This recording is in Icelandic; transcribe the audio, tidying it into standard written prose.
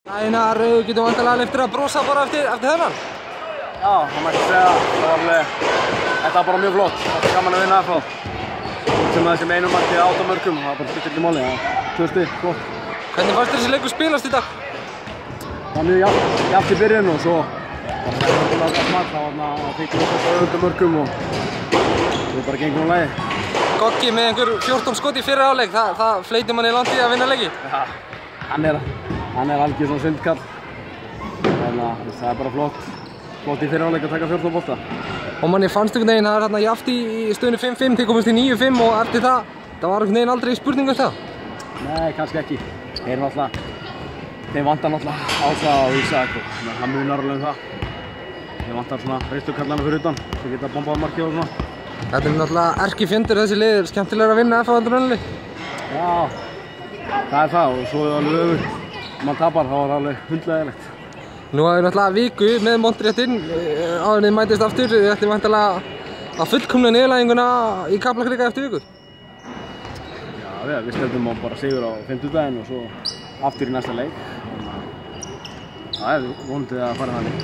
Einar, getum vantarlega eftir að brosa bara eftir þennan? Já, það mætti segja það. Þetta var bara mjög flott. Það var gaman að vinna FH. Sem þessum einu marki 8 mörkum, það bara skiptir ekki máli. 2 stig, flott. Hvernig fannst þessi leikur spilast í dag? Það var mjög jafnt í byrjun og svo það fikk við þessu 8 mörkum og við bara gengum á lagi. Goggi með einhver 14 skot í fyrra áleik, það fleytir manni langt í að vinna leiki? Já, hann er algjör svona syndkall. Þannig að það er bara flott í fyrra áleik að taka 14 bolta. Og manni fannst einhvern veginn, það er hérna jafnt í stöðunni 5-5, þið komist í 9-5 og eftir það var einhvern veginn aldrei spurning um það? Nei, kannski ekki. Þeim vantar náttúrulega Ása og Ísak og það munar alveg það. Þeim vantar svona reisturkallana fyrir utan sem geta bombað marki og svona. Þetta er náttúrulega erkifjöndur þessi liðir, skemmtilega að vinna FH heldur en önnur lið. Já, það er það og svo er alveg öfugt. Ef maður tapar þá er það alveg hundleiðilegt. Nú hafið náttúrulega viku með Montréttinn áður en þið mætist aftur. Þið ættum væntanlega að fullkomna niðurlæginguna í Kaplakrika eftir viku. Já, við stefnum á bara sigur á 50 og svo aftur í næsta leik. Það er vonandi að fara þannig.